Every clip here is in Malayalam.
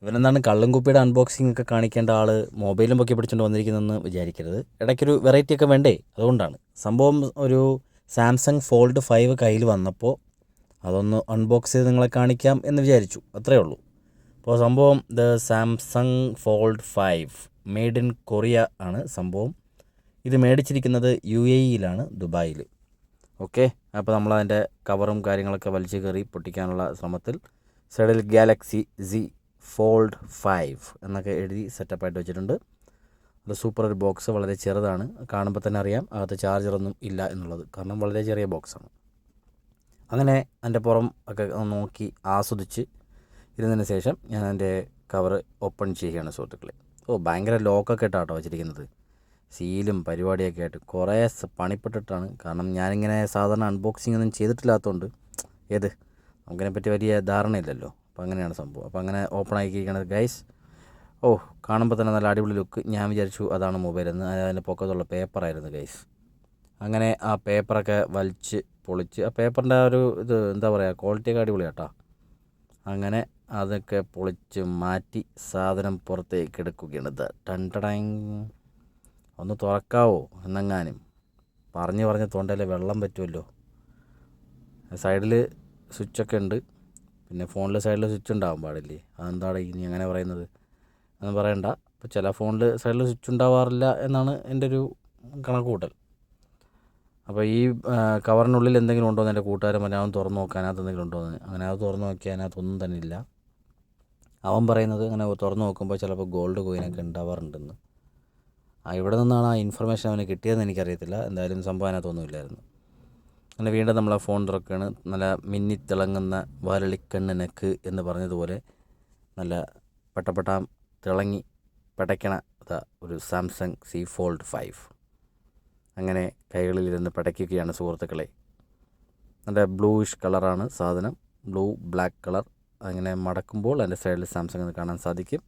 ഇവനെന്താണ് കള്ളും കുപ്പിയുടെ അൺബോക്സിംഗ് ഒക്കെ കാണിക്കേണ്ട ആൾ മൊബൈലും പൊക്കി പിടിച്ചുകൊണ്ട് വന്നിരിക്കുന്നതെന്ന് വിചാരിക്കരുത്. ഇടയ്ക്കൊരു വെറൈറ്റി ഒക്കെ വേണ്ടേ, അതുകൊണ്ടാണ്. സംഭവം ഒരു സാംസങ് ഫോൾഡ് 5 കയ്യിൽ വന്നപ്പോൾ അതൊന്ന് അൺബോക്സ് ചെയ്ത് നിങ്ങളെ കാണിക്കാം എന്ന് വിചാരിച്ചു, അത്രയേ ഉള്ളൂ. അപ്പോൾ സംഭവം the Samsung fold 5 made in Korea ആണ് സംഭവം. ഇത് മേടിച്ചിരിക്കുന്നത് UAE-യിലാണ്, ദുബായിൽ. ഓക്കെ, അപ്പോൾ നമ്മളതിൻ്റെ കവറും കാര്യങ്ങളൊക്കെ വലിച്ചു കയറി പൊട്ടിക്കാനുള്ള ശ്രമത്തിൽ സൈഡിൽ ഗാലക്സി Z ഫോൾഡ് 5 എന്നൊക്കെ എഴുതി സെറ്റപ്പായിട്ട് വെച്ചിട്ടുണ്ട്. അത് സൂപ്പർ ഒരു ബോക്സ്, വളരെ ചെറുതാണ്. കാണുമ്പോൾ തന്നെ അറിയാം അകത്ത് ചാർജറൊന്നും ഇല്ല എന്നുള്ളത്, കാരണം വളരെ ചെറിയ ബോക്സാണ്. അങ്ങനെ അതിൻ്റെ പുറം ഒക്കെ നോക്കി ആസ്വദിച്ച് ഇരുന്നതിന് ശേഷം ഞാൻ അതിൻ്റെ കവർ ഓപ്പൺ ചെയ്യുകയാണ് സുഹൃത്തുക്കളെ. ഭയങ്കര ലോക്കൊക്കെ ഇട്ടാട്ടോ വെച്ചിരിക്കുന്നത്, സീലും പരിപാടിയൊക്കെ ആയിട്ട് കുറേ പണിപ്പെട്ടിട്ടാണ്. കാരണം ഞാനിങ്ങനെ സാധാരണ അൺബോക്സിംഗ് ഒന്നും ചെയ്തിട്ടില്ലാത്തതുകൊണ്ട് നമുക്കിതിനെപ്പറ്റി വലിയ ധാരണയില്ലല്ലോ. അപ്പോൾ അങ്ങനെയാണ് സംഭവം. അപ്പോൾ അങ്ങനെ ഓപ്പൺ ആക്കിയിരിക്കുന്നത് ഗൈസ്. കാണുമ്പോൾ തന്നെ നല്ല അടിപൊളി ലുക്ക്. ഞാൻ വിചാരിച്ചു അതാണ് മൊബൈലെന്ന്. അതിൻ്റെ പൊക്കത്തുള്ള പേപ്പറായിരുന്നു ഗൈസ്. അങ്ങനെ ആ പേപ്പറൊക്കെ വലിച്ച് പൊളിച്ച്, ആ പേപ്പറിൻ്റെ ആ ഒരു എന്താ പറയുക, ക്വാളിറ്റിയൊക്കെ അടിപൊളിയാട്ടോ. അങ്ങനെ അതൊക്കെ പൊളിച്ച് മാറ്റി സാധനം പുറത്തേക്ക് എടുക്കുകയാണ്. ടണ്ടടങ്. ഒന്ന് തുറക്കാവോ എന്നെങ്ങാനും പറഞ്ഞ് തൊണ്ടയിൽ വെള്ളം പറ്റുമല്ലോ. സൈഡിൽ സ്വിച്ചൊക്കെ ഉണ്ട്, പിന്നെ ഫോണിൽ സൈഡിൽ സ്വിച്ച് ഉണ്ടാവാൻ പാടില്ലേ? അതെന്താണ് ഇനി അങ്ങനെ പറയുന്നത് എന്ന് പറയണ്ട. ഇപ്പോൾ ചില ഫോണിൽ സൈഡിൽ സ്വിച്ച് ഉണ്ടാവാറില്ല എന്നാണ് എൻ്റെ ഒരു കണക്ക് കൂട്ടൽ. അപ്പോൾ ഈ കവറിനുള്ളിൽ എന്തെങ്കിലും ഉണ്ടോ എന്ന് എൻ്റെ കൂട്ടുകാരൻ പറഞ്ഞാൽ അവൻ തുറന്ന് നോക്കാൻ, അതിനകത്ത് എന്തെങ്കിലും ഉണ്ടോ എന്ന്. അങ്ങനെ അത് തുറന്ന് നോക്കിയാൽ അതിനകത്തൊന്നും തന്നെ ഇല്ല. അവൻ പറയുന്നത് അങ്ങനെ തുറന്ന് നോക്കുമ്പോൾ ചിലപ്പോൾ ഗോൾഡ് കോയിനൊക്കെ ഉണ്ടാവാറുണ്ടെന്ന്. ഇവിടെ നിന്നാണ് ആ ഇൻഫർമേഷൻ അവന് കിട്ടിയതെന്ന് എനിക്കറിയത്തില്ല. എന്തായാലും സംഭവം അതിനകത്തൊന്നുമില്ലായിരുന്നു. അങ്ങനെ വീണ്ടും നമ്മൾ ആ ഫോൺ തുറക്കുകയാണ്. നല്ല മിന്നിത്തിളങ്ങുന്ന വാലളിക്കണ്ണിനക്ക് എന്ന് പറഞ്ഞതുപോലെ നല്ല പെട്ടപ്പെട്ടാം തിളങ്ങി പടയ്ക്കണ ഒരു സാംസങ് Z ഫോൾഡ് 5 അങ്ങനെ കൈകളിലിരുന്ന് പടയ്ക്കുകയാണ് സുഹൃത്തുക്കളെ. നല്ല ബ്ലൂയിഷ് കളറാണ് സാധനം, ബ്ലൂ ബ്ലാക്ക് കളർ. അങ്ങനെ മടക്കുമ്പോൾ അതിൻ്റെ സൈഡിൽ സാംസങ് എന്ന് കാണാൻ സാധിക്കും.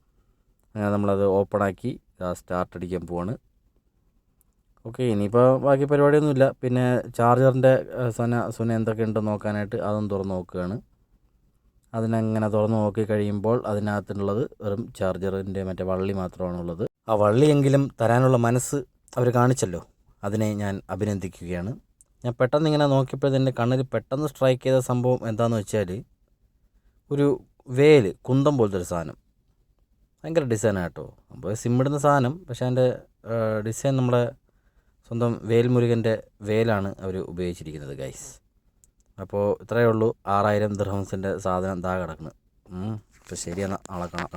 അങ്ങനെ നമ്മളത് ഓപ്പണാക്കി സ്റ്റാർട്ട് അടിക്കാൻ പോവാണ്. ഓക്കെ, ഇനിയിപ്പോൾ ബാക്കി പരിപാടിയൊന്നുമില്ല. പിന്നെ ചാർജറിൻ്റെ സുന എന്തൊക്കെ ഉണ്ടെന്ന് നോക്കാനായിട്ട് അതൊന്ന് തുറന്ന് നോക്കുകയാണ്. അതിനങ്ങനെ തുറന്ന് നോക്കി കഴിയുമ്പോൾ അതിനകത്തുള്ളത് വെറും ചാർജറിൻ്റെ മറ്റേ വള്ളി മാത്രമാണുള്ളത്. ആ വള്ളിയെങ്കിലും തരാനുള്ള മനസ്സ് അവർ കാണിച്ചല്ലോ, അതിനെ ഞാൻ അഭിനന്ദിക്കുകയാണ്. ഞാൻ പെട്ടെന്ന് ഇങ്ങനെ നോക്കിയപ്പോൾ എൻ്റെ കണ്ണിൽ പെട്ടെന്ന് സ്ട്രൈക്ക് ചെയ്ത സംഭവം എന്താണെന്ന് വെച്ചാൽ, ഒരു കുന്തം പോലത്തെ ഒരു സാധനം. ഭയങ്കര ഡിസൈനാണ് കേട്ടോ. അപ്പോൾ സിമ്മിടുന്ന സാധനം, പക്ഷേ അതിൻ്റെ ഡിസൈൻ നമ്മുടെ സ്വന്തം വേൽമുരുകൻ്റെ വേലാണ് അവർ ഉപയോഗിച്ചിരിക്കുന്നത് ഗൈസ്. അപ്പോൾ ഇത്രയേ ഉള്ളൂ. 6000 ദിർഹംസിൻ്റെ സാധനം കിടക്കുന്നു. ഇപ്പോൾ ശരിയെന്നാൽ നാളെ കാണാം.